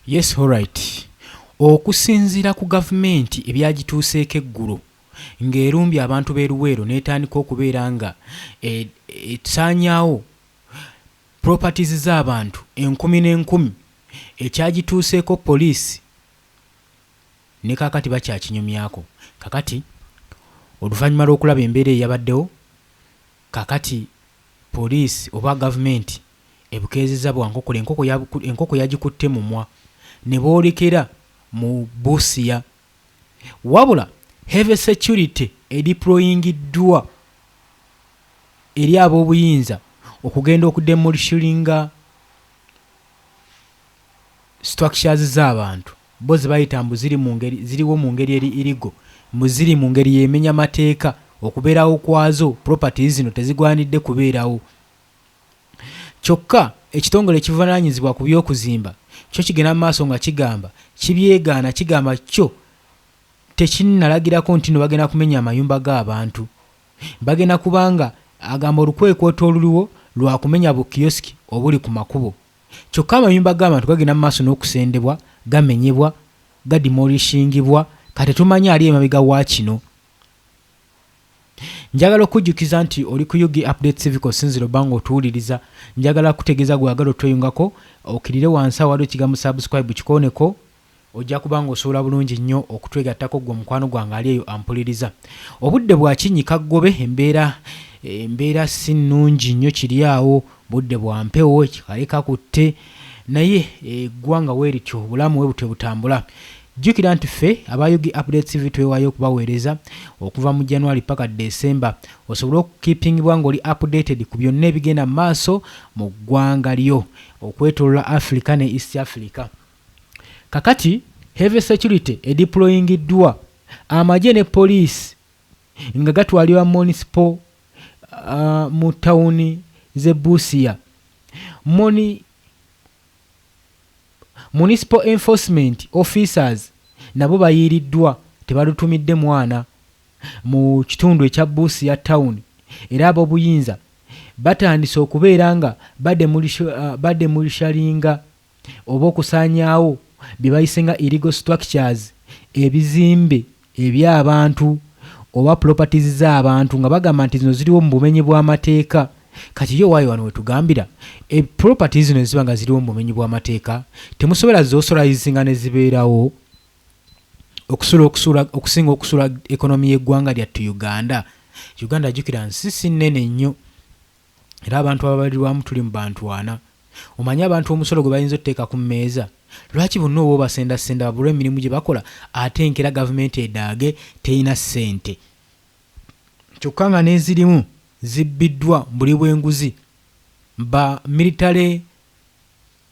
Yes, alright. Okusinziira ku gavumenti ebyagituuseeko eggulo ng'erumbye abantu b'eruweero n'etandika okubeera nga esaanyaawo properties z'abantu enkumi n'enkumi, ekyagituuseeko poliisi ne kaakati bakyakinyumyako. Kakati oluvannyuma lw'okulaba embeera eyabaddewo, kakati poliisi oba gavumenti ebukeezezza bwankokole enkoko yagikutte mumwa ne boolekera mu Busia. Wabula heavy security edeployingiddwa eri ab'obuyinza okugenda okudemolishinga structures z'abantu bo ze bayita mbu ziriwo mu ngeri irigo muziri mu ngeri yemenya mateeka, okubeerawo kwazo properties zino tezigwanidde kubeerawo. Kyokka ekitongole ekivunaanyizibwa ku by'okuzimba kyo kigenda mu maaso nga kigamba kibyegaana, kigamba kyo tekinnalagirako nti no bagenda kumenya amayumba g'abantu, bagenda kubanga agamba olukwekweto oluliwo lwa kumenya bukiyosiki obuli ku makubo. Kyokka amayumba g'abantu gagenda mu maaso n'okusendebwa, gamenyebwa, gadimolishingibwa, kati tumanyi ali emabega wa kino. Njagala okujjukiza nti oli ku UG Updates Civic Sinziro bango otuwuliriza. Njagala kutegeeza gwagala otweyungako okirire wansi awo ekigambo subscribe kikoneko, ojja kubanga osobola bulungi nnyo okutwegattako gwe mukwano gwange ali eyo ampuliriza. Obudde bwa kinnyika ggobe, embeera si nnungi nnyo kiri awo, budde bwa mpewo kikale kakutte, naye eggwanga weerityo obulamu we butyo butambula. Jjukira nti ffe aba UG Updates TV twewaayo okubaweereza okuva mu January paka December osobole okukeepingibwa ng'oli updated ku byonna ebigenda mu maaso mu ggwanga lyo okwetoolola Africa ne East Africa. Kakati heavy security edeployingiddwa, amagye ne poliisi nga gatwalibwa municipal mu tawuni ze Busia. Municipal enforcement officers nabo bayiiriddwa tebalutumidde mwana mu kitundu ekya Busia town, era ab'obuyinza batandise okubeera nga bademolishalinga oba okusaanyaawo bye bayise nga illegal structures, ebizimbe eby'abantu oba properties z'abantu nga bagamba nti zino ziriwo mu bumenyi bw'amateeka. Kati yo waayo wano wetugambira properties zino ziba nga ziriwo mu bumenyi bw'amateeka, temusobola zoosolayizinga ne zibeerawo okusinga okusula ekonomi y'eggwanga lyattu Uganda. Uganda jjukira nsi si nnene nnyo era abantu ababalirwamu tuli mu bantu 4. Omanyi abantu omusolo gwe bayinza otteeka ku mmeeza, lwaki bonna oba obasendasenda babulwa emirimu gye bakola ate nkera gavumenti edaage teyina ssente? Kyokka nga n'ezirimu zibbiddwa buli bw'enguzi ba military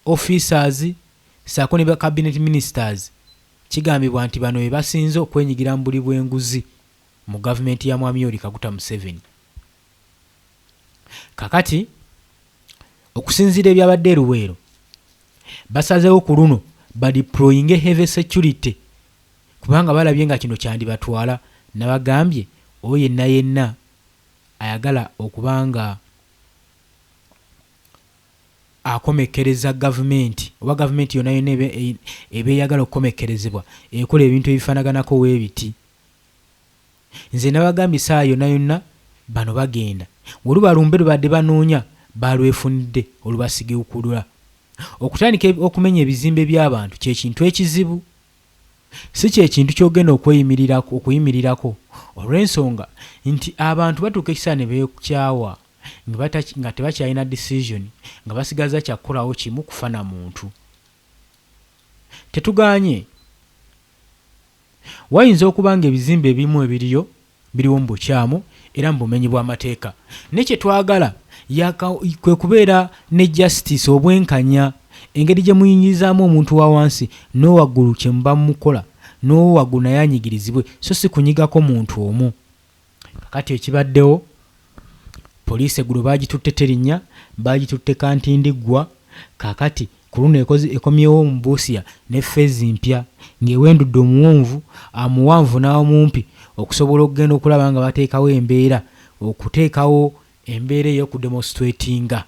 officers saako ne ba cabinet ministers. Kigambibwa nti bano be basinze okwenyigira mu buli bw'enguzi mu gavumenti ya Mwami Yoweri Kaguta Museveni. Kakati okusinziira ebyabadde eruweero basazeewo ku luno badeployinge heavy security kubanga balabye nga kino kyandibatwala. Nabagambye oyo yenna ayagala okubanga akomekereza gavumenti oba gavumenti yonna ebeeyagala okukomekerezebwa ekola ebintu ebifaanaganako weebiti. Nze nabagambye saa yonna bano bagenda olubalumbe lubadde banoonya balwefunidde olubasigeukulula. Okutandika okumenya ebizimbe by'abantu kye kintu ekizibu. si kyekintu kyogenda okuyimirirako olw'ensonga nti abantu batuuka ekiseera ne beekyawa nga tebakyalina decision nga basigaza kyakukolawo kimu kufana muntu. Tetuganye wayinza okuba nga ebizimbe ebimu biriwo mu bukyamu era mu bumenyi bw'amateeka, ne kye twagala kwe kubeera ne justice, obwenkanya, engeri gye muyingirizaamu omuntu wa wansi n'owaggulu kye muba mukola n'owaggulu naye anyigirizibwe, so si kunyigako muntu omu. Kakati ekibaddewo, poliisi eggulo baagitutte Terinnya, baagitutte Kantindiggwa, kakati ku luno ekomyewo mu Busia ne ffeezi mpya ng'ewendudde omuwanvu n'omumpi okusobola okugenda okulaba nga bateekawo embeera, okuteekawo embeera ey'okudemonstratinga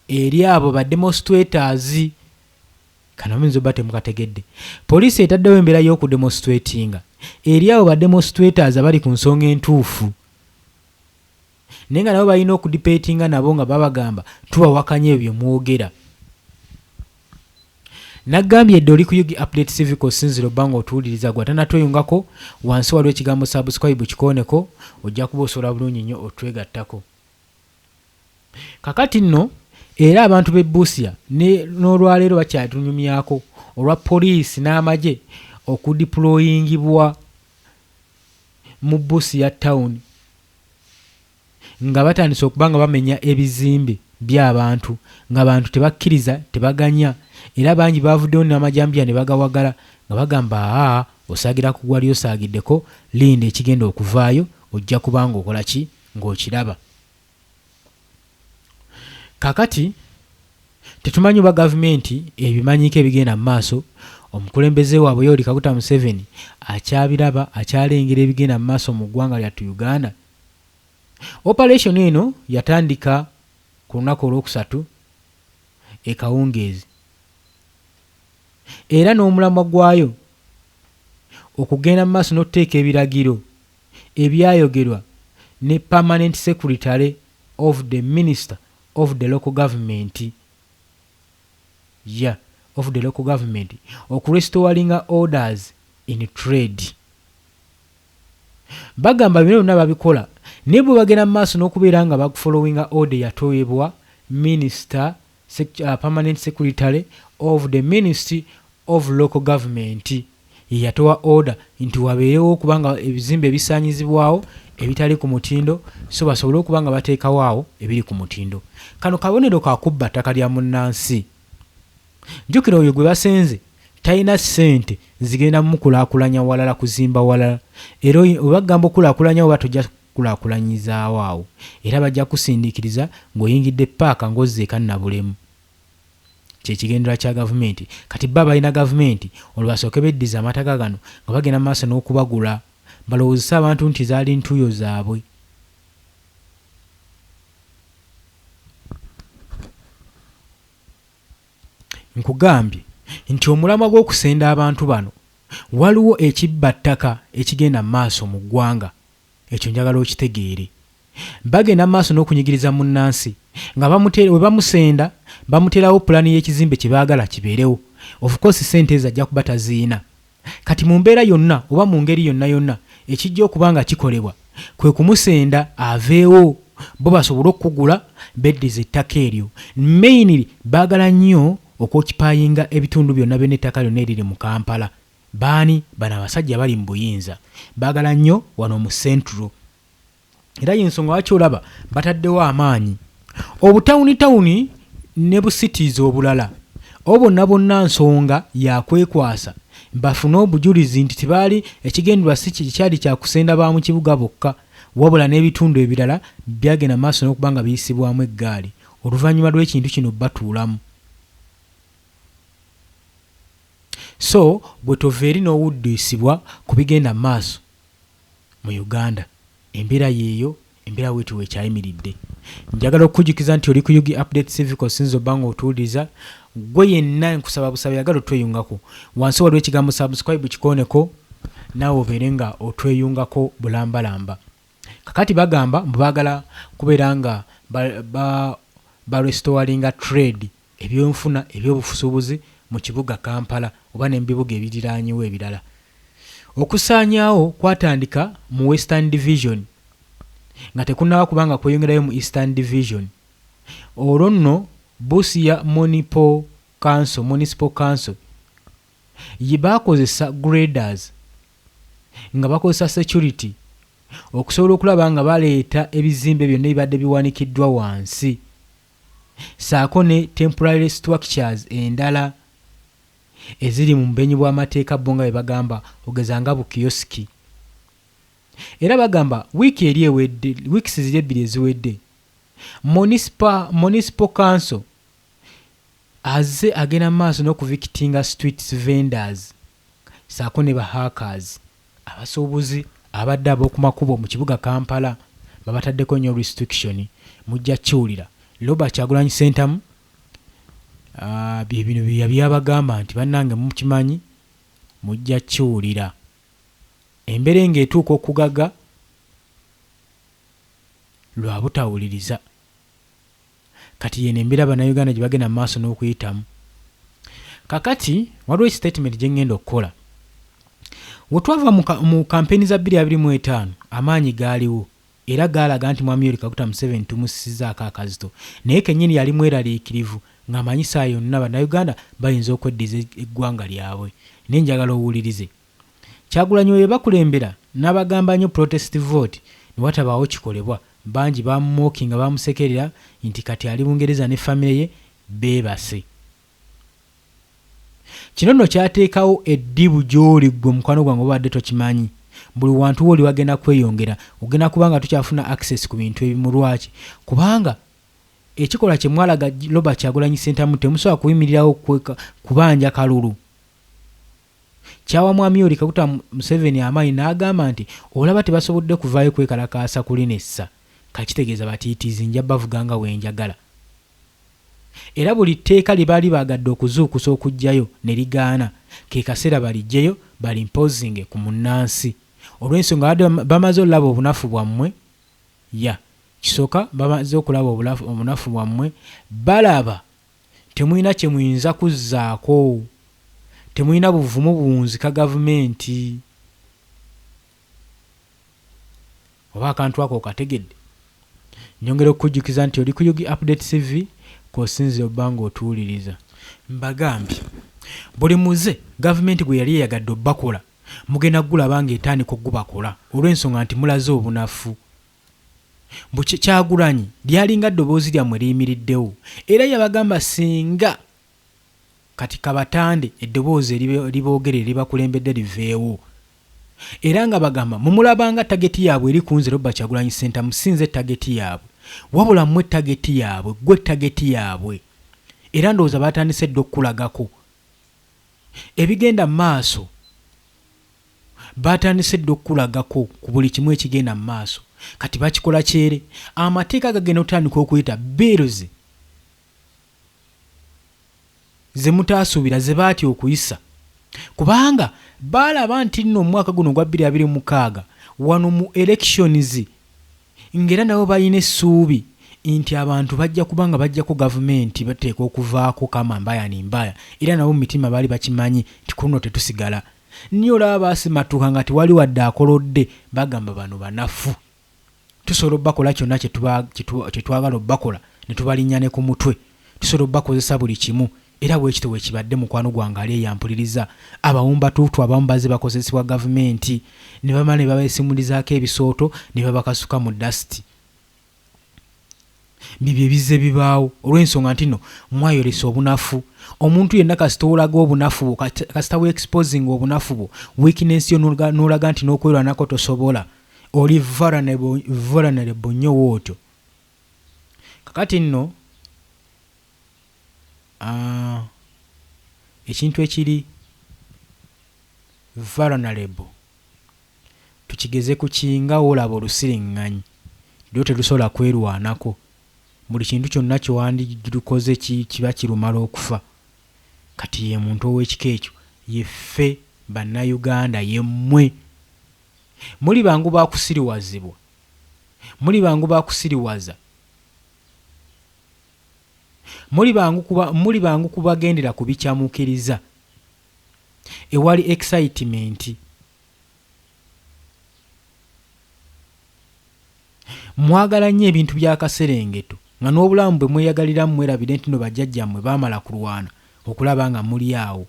eri abo bademonstrators. Kano muyinza obba temukategedde. Poliisi etaddewo embeera y'okudemonstratinga eri abo bademonstrators abali ku nsonga entuufu, naye nga nabo balina okudipeetinga nabo nga babagamba tubawakanya ebyo mwogera. Naggambye edde oli ku Yugi Update Civic osinzira obba nga otuwuliriza, gwe atanatweyungako wansi waliwo ekigambo subscribe kikooneko, ojja kuba osobola bulungi nnyo otwegattako. Kakati nno era abantu b'e Busia n'olwaleero bakyatunyumyako olwa poliisi n'amagye okudiployingibwa mu Busia town nga batandise okuba nga bamenya ebizimbe by'abantu, ng'abantu tebakkiriza, tebaganya, era bangi baavuddewo n'amajambiya ne bagawagala nga bagamba osaagira ku gwali osaagiddeko, linda ekigenda okuvaayo, ojja kubanga okola ki ng'okiraba. Kakati tetumanyi oba gavumenti ebimanyiiko ebigenda mu maaso. Omukulembeze waabwe Yoweri Kaguta Museveni akyabiraba, akyalengera ebigenda mu maaso mu ggwanga lyattu Uganda. Operation eno yatandika ku lunaku olwokusatu e Kawungeezi, era n'omulamwa gwayo okugenda mu maaso n'okuteeka ebiragiro ebyayogerwa ne Permanent Secretary of the Minister of the Local Government of the local government okurestoring orders in trade. Bagamba bino byonna babikola naye bwe bagenda mu maaso n'okubeera nga bakufollowinga order yatoyebwa Minister Permanent Secretary of the Ministry of Local Government yatowa order nti wabeerewo okubanga ebizimbe ebisaanyizibwawo ebitali ku mutindo, so basobole okuba nga bateekawo awo ebiri ku mutindo. Kano kabonero ka kubba ttaka lya munnansi. Jjukira oyo gwe basenze talina ssente zigenda mukulaakulanya walala, kuzimba walala, era webagamba okulaakulanya oba tojja kulaakulanyizaawo awo, era bajja kusindiikiriza ng'oyingidde paaka ng'ozzeeka Nabulemu. Kyekigendera kya gavumenti. Kati bba balina gavumenti olwo basooke beddiza amataka gano nga bagenda maaso n'okubagula, balowoozesa abantu nti zaali ntuuyo zaabwe. Nkugambye nti omulamwa gw'okusenda abantu bano waliwo ekibbattaka ekigenda maaso mu ggwanga, ekyo njagala okitegeere. Bagenda maaso n'okunyigiriza munnansi nga we bamusenda bamuteerawo pulaani y'ekizimbe kye baagala kibeerewo. Of course ssente ezo ajja kuba taziina. Kati mu mbeera yonna oba mu ngeri yonna ekijja okuba nga kikolebwa kwe kumusenda aveewo, bo basobole okugula beddiza ettaka eryo. Mainly baagala nnyo okwokipayinga ebitundu byonna by'ettaka lyonna eriri mu Kampala. Baani bano abasajja bali mu buyinza, baagala nnyo wano mu Central. Era y'ensonga lwaki olaba bataddewo amaanyi obutawuni ne busitiizi obulala bonna nsonga yakwekwasa bafune obujulizi nti tibaali ekigendwa si kyali kyakusenda ba mu kibuga bokka, wabula n'ebitundu ebirala byagenda maaso n'okuba nga biyisibwamu eggaali oluvannyuma lw'ekintu kino batuulamu. So bwe tova eri n'owuddiisibwa ku bigenda maaso mu Uganda, embeera yeeyo, embeera wetu weekyayimiridde. Njagala okukujjukiza nti oli ku Yugi Update Civic osinza obba nga otuwuliriza. Gwe yenna nkusaba busaba yagala otweyungako, wansi waliwo ekigambo subscribe kikooneko, naawe obeere nga otweyungako bulambalamba. Kakati bagamba baagala kubeera nga barestoringa trade, eby'enfuna, eby'obusuubuzi mu kibuga Kampala. oba n'ebibuga ebiriraanyewo ebirala. Okusaanyaawo kwatandika mu Western Division nga tekunnaba kubanga kweyongerayo mu Eastern Division. Olwo nno Busia Municipal Council ye baakozesa graders nga bakozesa security okusobola okulaba nga baleeta ebizimbe byonna ebibadde biwanikiddwa wansi, saako ne temporary structures endala eziri mu bubenyi bw'amateeka bo nga bwe bagamba ogeza nga bukiyosiki. Era bagamba wiiki ziri ebbiri eziwedde Municipal Council azze agenda mu maaso n'okuvikitinga street vendors saako ne bahackers, abasuubuzi abadde ab'okumakubo mu kibuga Kampala babataddeko nnyo restriction. Mujja kiwulira Robert Kyagulanyi Ssentamu bino byabagamba nti bannange mukimanyi, mujja kiwulira embeera ng'etuuka okugaga lwa butawuliriza. Kati yeno embeera bannayuganda gye bagenda mu maaso n'okuyitamu. Kakati waliwo statement gye ngenda okukola. We twava mu kampeni za 2025 amaanyi gaaliwo era gaalaga nti Mwami Yoweri Kaguta Museveni tumusisizaako akazito, naye kennyini yali mweraliikirivu ng'amanyi saa yonna bannayuganda bayinza okweddiza eggwanga lyabwe. Naye njagala owulirize, Kyagulanyi we bakulembera n'abagamba nnyo protest vote ne watabaawo kikolebwa. Bangi bamumookinga bamusekerera nti kati ali Bungereza ne famire ye beebase. Kino nno kyateekawo eddibu gy'oli ggwe mukwano gwange obadde tokimanyi. Buli wantu woli wagenda kweyongera, ogenda kubanga tukyafuna access ku bintu ebimu. Lwaki? Kubanga ekikola kye mwalaga Robert Kyagulanyi Ssentamu temusobola kuyimirirawo kubanja kalulu. Kyawa Mwami Yoweri Kaguta Museveni amaanyi n'agamba nti olaba tebasobodde kuvaayo kwekalakaasa ku Linessa, kakitegeeza batiitiizi nja bavuga nga wenjagala. Era buli tteeka lye baali baagadde okuzuukusa okujjayo ne ligaana, ke kaseera balijjeyo balimpozinge ku munnansi. Olw'ensonga bamaze olaba obunafu bwammwe, kisooka bamaze okulaba obunafu bwammwe, balaba temulina kye muyinza kuzzaako, temulina buvumu buwunzika gavumenti. Oba akantu ako okategedde? Nyongera okukujjukiza nti oli ku Yugi Update TV kw'osinzira obbanga otuwuliriza. Mbagambye buli muze gavumenti gwe yali eyagadde obbakola mugenda gulaba nga etandika okubakola olw'ensonga nti mulaze obunafu. Kyagulanyi lyalinga ddoboozi lyammwe liyimiriddewo era yabagamba singa kati kabatande eddoboozi liboogerera libakulembedde liveewo. Era nga bagamba mumulabanga tageti yaabwe eri kunze Robert Kyagulanyi Ssentamu, sinze tageti yaabwe wabula mmwe tageti yaabwe, gwe tageti yaabwe. Era ndowooza batandise dde okukulagako ebigenda mu maaso, batandise dde okukulagako ku buli kimu ekigenda mu maaso. Kati bakikola kyere, amateeka gagenda okutandika okuyita bills ze mutaasuubira ze baatya okuyisa, kubanga baalaba nti nno omwaka guno gwa 2026 wano mu elections ngera nabo balina essuubi nti abantu bajja kubanga bajjako gavumenti bateeka okuvaako kama mbaya ni mbaya. Era nabo mu mitima baali bakimanyi nti kuno tetusigala. Niyo olaba baasimatuka nga tewali wadde akolodde, bagamba bano banafu, tusobola obbakola kyonna kye twagala obbakola ne tubalinnya ne ku mutwe, tusobola obbakozesa buli kimu. Era bwe kityo bwe kibadde mukwano gwange ali eyampuliriza. Abawumbatuutu abamu bazze bakozesebwa gavumenti ne bamala ne babeesimulizaako ebisooto ne babakasuka mu dasiti. Bibyo ebizze bibaawo olw'ensonga nti nno mwayolesa obunafu. Omuntu yenna kasita olaga obunafu bwo, kasita exposing obunafu bwo, weakness yo n'olaga nti n'okwerwanako tosobola, oli vulnerable nnyo wootyo. Kakati nno ekintu ekiri vulnerable tukigeze ku kinga olaba olusiriŋŋanyi lyo terusobola kwerwanako. Buli kintu kyonna kyewandirukoze kiba kirumala okufa. Kati ye muntu ow'ekika ekyo yeffe bannayuganda, yemmwe muli bangu bakusiriwazibwa, muli bangu bakusiriwaza, muli bangu kubagendera ku bikyamukiriza. ewali excitement. Mwagala nnyo ebintu by'akaserengeto nga n'obulamu bwe mweyagaliramu mwerabire nti no bajjajjammwe baamala kulwana okulaba nga muli awo.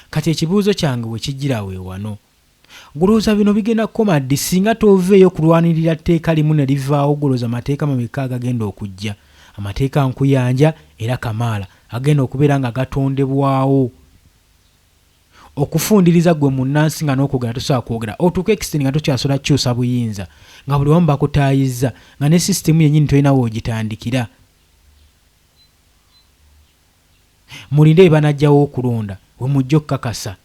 Kati ekibuuzo kyange we kijjira we wano, gulowooza bino bigenda kukoma ddi singa toveeyo kulwanirira tteeka limu ne livaawo? Gulowooza amateeka mameka agagenda okujja? Amateeka nkuyanja era kamaala agenda okubeera nga gatondebwawo okufundiriza gwe munnansi nga n'okwogera tosobola kwogera, otuuka ekisini nga tokyasobola kukyusa buyinza, nga buli wamu bakutaayizza, nga ne sisitemu yennyini tolina woogitandikira. Mulinde banajjawo okulonda we mujja okukakasa.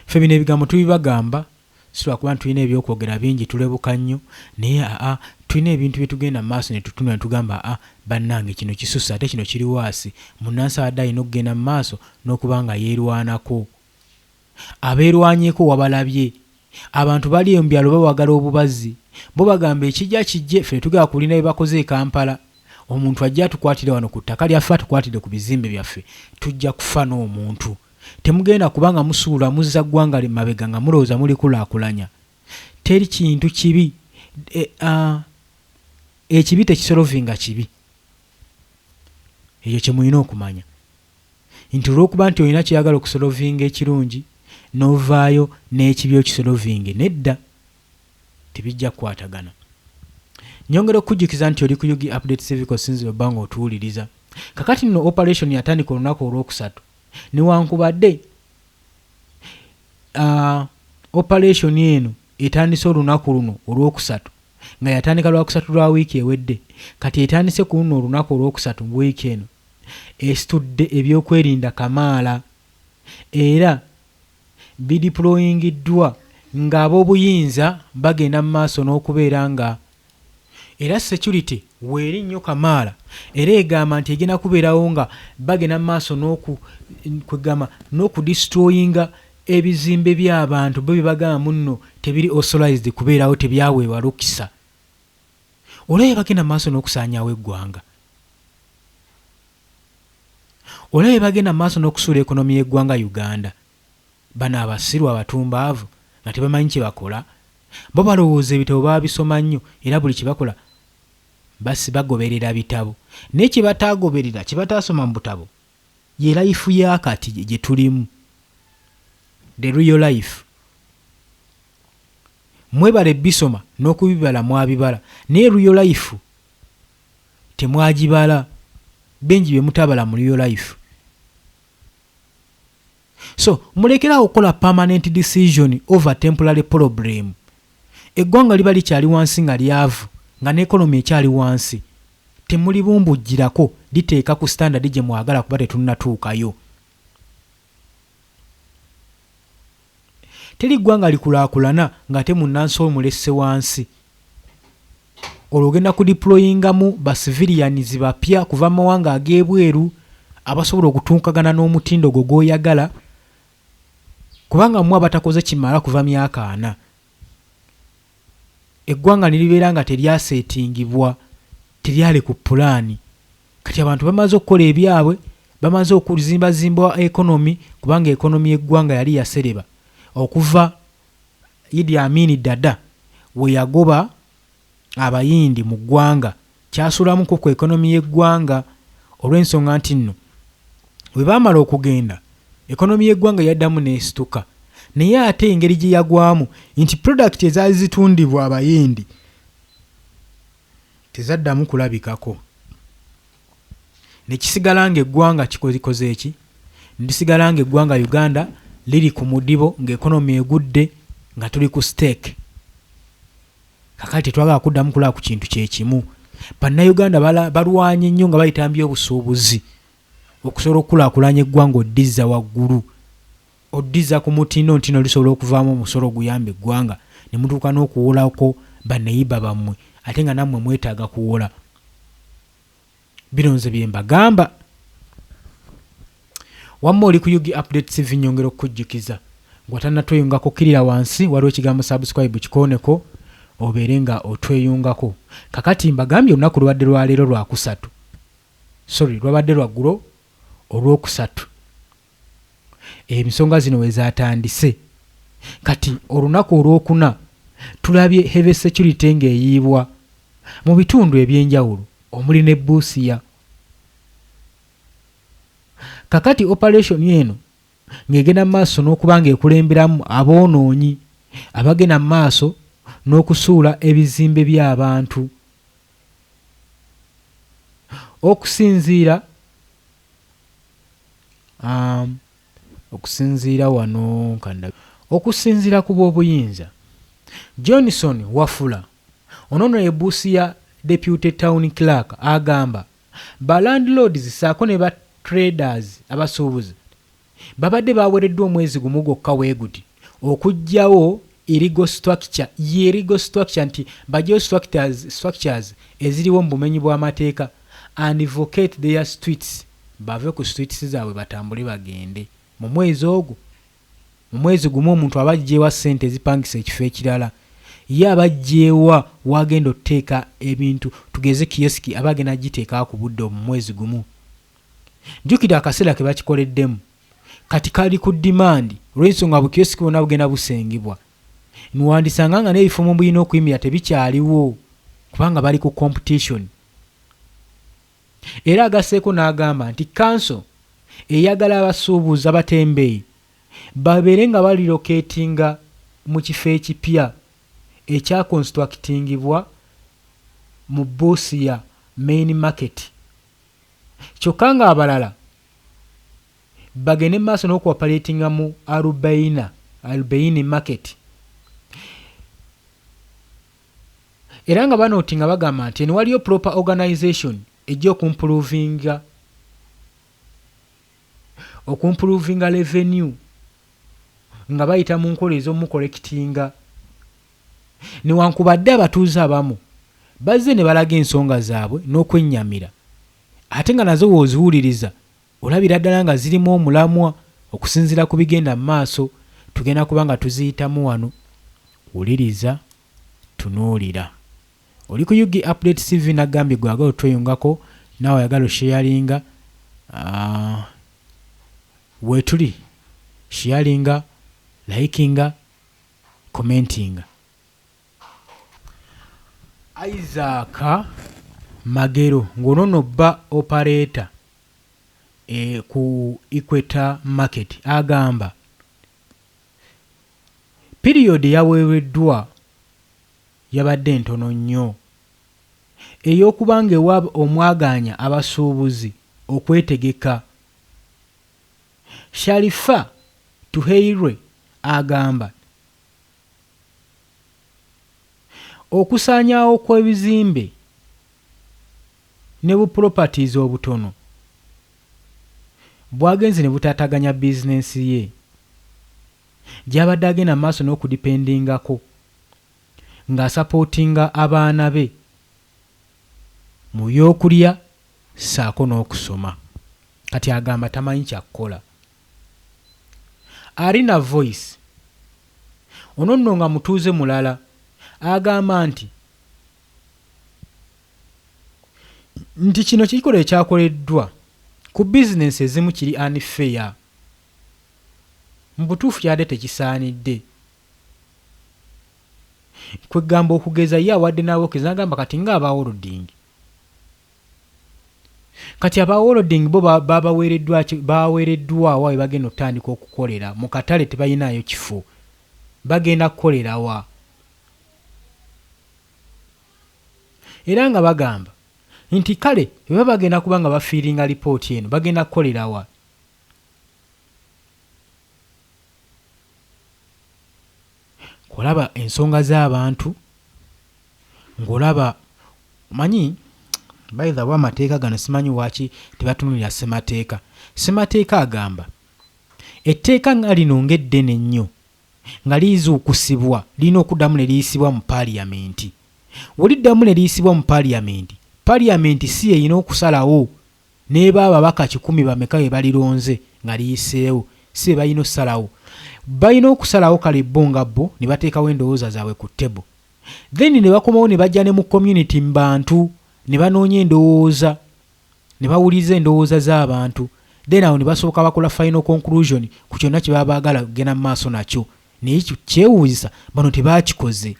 Ffe bino ebigambo tubibagamba sirwa kuba tulina ebyokwogera bingi tulebuka nnyo, naye tulina ebintu bye tugenda mu maaso ne tutunula ne tugamba bannange kino kisusse ate kino kiri waasi. Munnansi adde alina okugenda mu maaso n'okuba nga yeerwanako. Abeerwanyeeko wabalabye. Abantu bali mu byalo bawagala obubazi, bo bagamba ekijja kijje. Ffe tugenda kulina bye bakoze e Kampala. Omuntu ajja atukwatire wano ku ttaka lyaffe, atukwatire ku bizimbe byaffe, tujja kufa n'omuntu. Temugenda kubanga musuula muzza ggwanga mabega nga mulowooza muli kulaakulanya. Teri kintu kibi. Ekibi tekisolovinga kibi. Ekyo kye mulina okumanya nti olw'okuba nti olina kyeyagala okusolovinga ekirungi n'ovaayo n'ekibi okisolovinge, nedda, tebijja kukwatagana. Nyongera okujjukiza nti oli ku Yugi Update TV osinzira obba nga otuwuliriza. Kakati nno operation yatandika olunaku olwokusatu. Newankubadde operation eno etandise olunaku luno olwokusatu nga yatandika lwakusatu lwa wiiki ewedde, kati etandise ku luno olunaku olwokusatu mu wiiki eno, esitudde ebyokwerinda kamaala era bidiployingiddwa ng'ab'obuyinza bagenda mu maaso n'okubeera nga era security weeri nnyo kamaala, era egamba nti egenda kubeerawo nga bagenda mu maaso n'okudistroyinga ebizimbe by'abantu bo bye bagamba munno tebiri authorized kubeerawo, tebyaweebwa lukisa. Olabye bagenda mu maaso n'okusaanyaawo eggwanga. Olabye bagenda mu maaso n'okusuula ekonomi y'eggwanga Uganda. Bano abasirwa abatumbaavu nga tebamanyi kye bakola, bo balowooza ebitabo babisoma nnyo era buli kye bakola basi bagoberera bitabo. Naye kye bataagoberera, kye bataasoma mu butabo ye life y'akati gye tulimu, the real life. Mwebala ebisoma n'okubibala mwabibala, naye real life temwagibala. Bengi bye mutabala mu real life. So mulekerawo okukola permanent decision over temporary problem. Eggwanga liba likyali wansi nga lyavu, nga n'ekonomi ekyali wansi, temulibumbujjirako liteeka ku standard gye mwagala kuba tetunnatuukayo. Teri ggwanga likulaakulana nga te munnansi omulesse wansi. Olwo ogenda kudiployingamu basivilianizi bapya kuva mu mawanga ag'ebweru abasobola okutunkagana n'omutindo gwo gw'oyagala, kubanga mmwe abatakoze kimala kuva myaka 4. Eggwanga nilibeera nga teryaseetingibwa, teryali ku pulaani. Kati abantu bamaze okukola ebyabwe, bamaze okuzimbazimba ekonomi, kubanga ekonomi y'eggwanga yali yasereba okuva Idi Amin Dada we yagoba abayindi mu ggwanga, kyasulamuko ku ekonomi y'eggwanga. Olw'ensonga nti nno bwe baamala okugenda, ekonomi y'eggwanga yaddamu n'esituka, naye ate engeri gye yagwamu nti product ezaali zitundibwa abayindi tezaddamu kulabikako. Ne kisigala ng'eggwanga kikoze eki? Ndisigala ng'eggwanga Uganda liri ku mudibo ng'ekonomi egudde nga tuli ku stake. Kakati tetwagala kuddamu kulaba ku kintu kye kimu. Bannayuganda balwanye nnyo nga bayita by'obusuubuzi okusobola okukulaakulanya eggwanga oddizza waggulu, oddizza ku mutindo ntino lisobola okuvaamu omusolo guyamba eggwanga, ne mutuuka n'okuwolako bannayiba bammwe ate nga nammwe mwetaaga kuwola. Bino nze bye mbagamba. Wamma oli ku Yugi Update TV nyongera okukujjukiza ng'otannatweyungako kirira wansi waliwo ekigambo subscribe kikooneko obeere nga otweyungako. Kakati mbagambye olunaku lubadde lwa leero lwakusatu. lwabadde lwaggulo olwokusatu. Emisonga zino wezatandise. Kati olunaku olwokuna tulabye heavy security ng'eyiibwa mu bitundu ebyenjawulo omuli ne Busia. Kakati operation eno ng'egenda mu maaso n'okuba ng'ekulemberamu aboonoonyi abagenda mu maaso n'okusuula ebizimbe by'abantu. Okusinziira ku b'obuyinza, Johnson Wafula onono ye Busia Deputy Town Clerk agamba ba landlords saako ne ba traders abasuubuzi babadde bawereddwa omwezi gumu gwokka weeguti okugjawo illegal structure nti bajjawo structures eziriwo mu bumenyi bw'amateeka and vacate their streets, bave ku streets zaabwe batambule bagende. Mu mwezi ogwo, mu mwezi gumu omuntu abajjeewa ssente ezipangisa ekifo ekirala, ye abajjeewa wagenda oteeka ebintu tugeze kiyosiki abagenda agiteeka ku budde mu mwezi gumu. Jjukira akaseera ke bakikoleddemu kati kali ku demand olw'ensonga bukiyosiki bwonna bugenda busengibwa. Niwandisanga nga n'ebifumo bulina okuyimira tebikyaliwo kubanga bali ku competition. Era agasseeko n'agamba nti council eyagala abasuubuzi abatembeeyi babeere nga balilocatinga mu kifo ekipya ekyakonstructingibwa mu Busia main market. Kyokka nga abalala bagende maaso n'okuoperatinga mu Arubaini market. Era nga banootinga bagamba nti waliyo proper organization ejja okumprovinga revenue nga bayita mu nkola ez'omukolekitinga. Newankubadde abatuuze abamu bazze ne balaga ensonga zaabwe n'okwennyamira, ate nga nazo wooziwuliriza olabira ddala nga zirimu omulamwa okusinziira ku bigenda mu maaso. Tugenda kuba nga tuziyitamu wano. Wuliriza, tunuulira. Oli ku UG Update TV nagambye gwe agala otweyungako naawe ayagala osharinga weetuli sharinga, likinga, commentinga. Isaac Magero ng'onono bba operator ku Equator Market agamba period yaweereddwa yabadde ntono nnyo ey'okuba ng'ewa omwaganya abasuubuzi okwetegeka. Sharifa Tuheire agamba okusaanyaawo kw'ebizimbe ne bu properties obutono bwagenze ne butaataganya bizinensi ye gy'abadde agenda maaso n'okudipendingako ng'asapootinga abaana be mu byokulya saako n'okusoma. Kati agamba tamanyi kyakukola. Alina Voice ono nno nga mutuuze mulala agamba nti kino kikolwa ekyakoleddwa ku bizinensi ezimu kiri unfair. Mu butuufu yadde tekisaanidde. Kwegamba okugeza ye awadde n'abookeza agamba kati ng'aba holding. Kati aba holding bo baweereddwawa we bagenda otandika okukolera mu katale tebalinayo kifo. Bagenda kukolera wa. Era nga bagamba nti kale bwe bagenda kuba nga bafiiringa lipooti eno bagenda kukolera wa. Kolaba ensonga z'abantu ng'olaba manyi bayitha amateeka gano simanyi waaki tebatunulira ssemateeka. Ssemateeka agamba etteeka nga lino ng'eddene nnyo nga lizuukusibwa lirina okuddamu ne liyisibwa mu paaliyamenti. Weliddamu ne liyisibwa mu paaliyamenti, paaliyamenti si yeyina okusalawo n'eba ababaka 100 bameka be balironze nga liyiseewo, si be balina okusalawo. Balina okusalawo kale bo nga bo ne bateekawo endowooza zaabwe ku ttebo, then ne bakomawo ne bajja ne mu community mu bantu ne banoonya endowooza ne bawuliza endowooza z'abantu, then awo ne basooka bakola final conclusion ku kyonna kye baba baagala kugenda mu maaso nakyo. Naye kyewuunyisa bano tebaakikoze.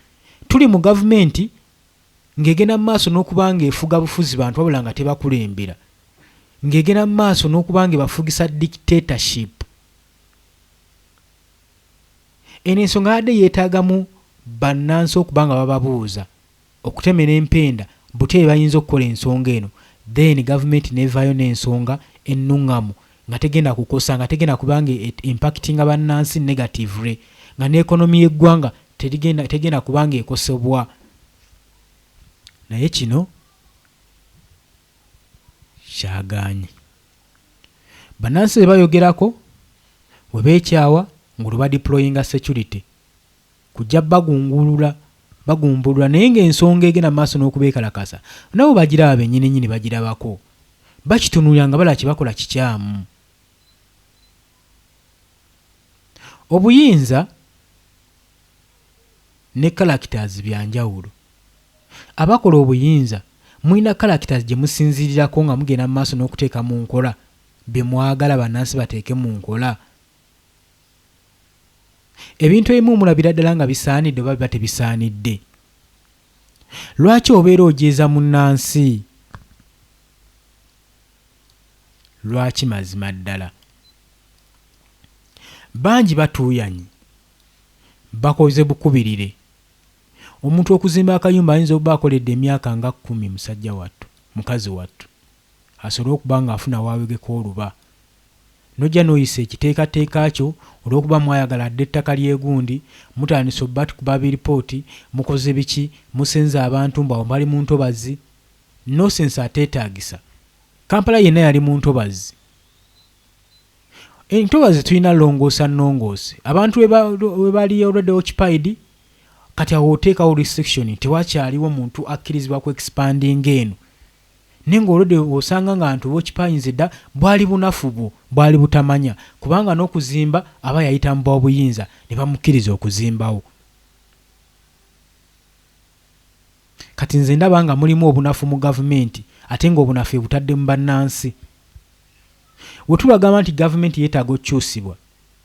Tuli mu gavumenti ng'egenda mu maaso n'okuba ng'efuga bufuzi bantu wabula nga tebakulembera, ng'egenda mu maaso n'okuba ng'ebafugisa dictatorship. Eno ensonga yadde yeetaagamu bannansi okuba nga bababuuza okutemera empenda butya bayinza okukola ensonga eno, then gavumenti nevaayo n'ensonga ennuŋŋamu nga tegenda kukosa, nga tegenda kuba nga impactinga bannansi negatively, nga n'ekonomi y'eggwanga tegenda kuba nga ekosebwa. Naye kino kyagaanye. Bannansi be bayogerako we beekyawa ngulu badeployinga security kujja bagumbulula naye ng'ensonga egenda maaso n'okubeekalakasa nabo bagiraba bennyini bagirabako, bakitunuulira nga balaba kye bakola kikyamu. Obuyinza ne characters byanjawulo. Abakola obuyinza mulina characters gye musinzirirako nga mugenda mu maaso n'okuteeka mu nkola bye mwagala bannansi bateeke mu nkola. Ebintu ebimu mulabira ddala nga bisaanidde oba biba tebisaanidde. Lwaki obeera ojeeza munnansi? Lwaki? Mazima ddala bangi batuuyanyi, bakoze bukubirire. Omuntu okuzimba akayumba ayinza okuba akoledde emyaka nga 10 musajja wattu, mukazi wattu, asobole okuba ng'afuna waawegeka oluba. Nojja n'oyisa ekiteekateeka kyo olw'okuba mwayagala dde ettaka lyegundi, mutandisa obba tukuba biripooti, mukoze biki, musenza abantu mbawo bali mu ntobazi. Nosense ateetaagisa. Kampala yenna yali mu ntobazi. Entobazi tulina longoosa nnongoose. Abantu we bali already occupied, kati awo oteekawo restriction tewakyaliwo muntu akkirizibwa ku expanding eno. Naye ng'olwedde osanga nga ntu bw'okipayinze dda bwali bunafu bwo, bwali butamanya, kubanga n'okuzimba aba yayita mu bw'obuyinza ne bamukkiriza okuzimbawo. Kati nze ndaba nga mulimu obunafu mu gavumenti ate ng'obunafu ebutadde mu bannansi. Bwe tubagamba nti gavumenti yeetaaga okukyusibwa,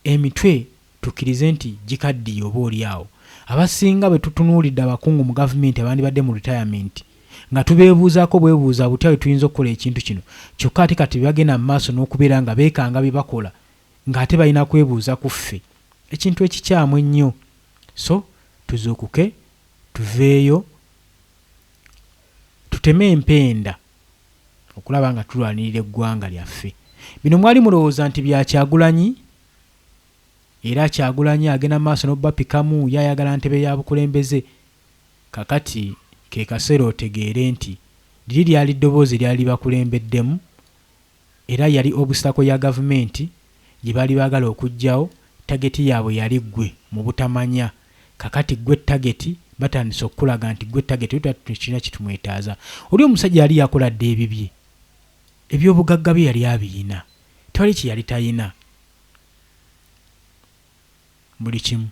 emitwe tukkirize nti gikaddiye oba oliawo. Abasinga bwe tutunuulidde abakungu mu gavumenti abandi badde mu retirement nga tubeebuuzaako bwebuuza butya bwe tuyinza okukola ekintu kino, kyokka ate kati bagenda mu maaso n'okubeera nga beekanga bye bakola ng'ate balina kwebuuza ku ffe. Ekintu ekikyamu ennyo. So tuzuukuke, tuveeyo, tuteme empenda okulaba nga tulwanirira eggwanga lyaffe. Bino mwali mulowooza nti bya Kyagulanyi, era Kyagulanyi agenda mu maaso n'obbapikamu yayagala ntebe ya bukulembeze. Kakati ke kaseera otegeere nti liri lyali ddoboozi lyali bakulembeddemu, era yali obusitako ya gavumenti gye baali baagala okuggyawo. Tageti yaabwe yali ggwe mu butamanya. Kakati ggwe tageti batandise okulaga nti ggwe tageti tulina kitumwetaaza. Oli omusajja yali yakola dde ebibye, ebyobugagga bye yali abiyina, tewali kye yali tayina, buli kimu.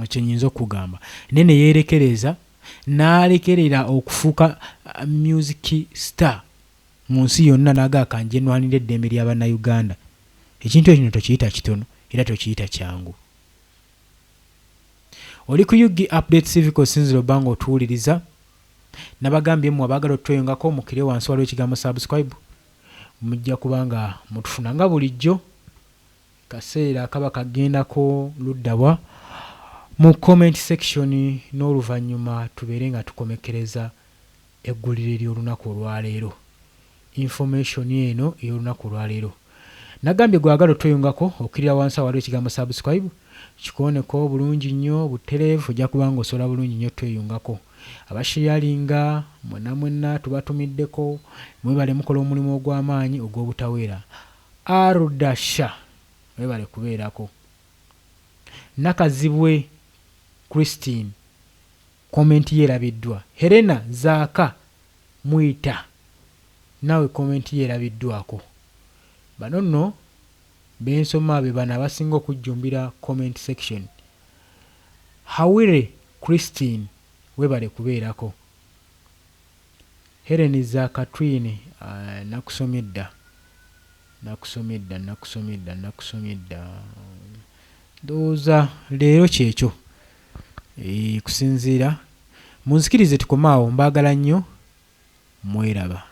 Ekyo nnyinza okugamba. Naye ne yeerekereza n'alekerera okufuuka music star mu nsi yonna n'agaaka nje nnwanira eddembe ly'Abannayuganda. Ekintu ekino tokiyita kitono era tokiyita kyangu. Oli ku UG Update TV kosinzira obba ng'otuwuliriza. Nabagambye mmwe abaagala otweyongako mukire wansi waliwo ekigambo subscribe, mujja kuba nga mutufuna nga bulijjo. Kaseera kaba kagendako luddawa mu comment section, n'oluvannyuma tubeere nga tukomekereza eggulire ly'olunaku olwaleero, information eno ey'olunaku olwaleero. Nagambye gwagala otweyongako okkirira wansi waliwo ekigambo subscribe, kikooneko bulungi nnyo butereevu, ojja kuba nga osobola bulungi nnyo tweyongako. Abasharinga mwenna tubatumiddeko, mwebale mukola omulimu ogw'amaanyi ogw'obutaweera. Arudasha mwebale kubeerako. Nakazibwe Christine komenti ye erabiddwa. Helena Zaaka Mwita nawe komenti ye erabiddwako. Bano nno bensoma be bana abasinga okujjumbira comment section. Hawire Christine webale kubeerako. Helen za Katwini nakusomye dda ndowooza leero kyekyo kusinziira munzikirize tukomaawo mbaagala nnyo mweraba.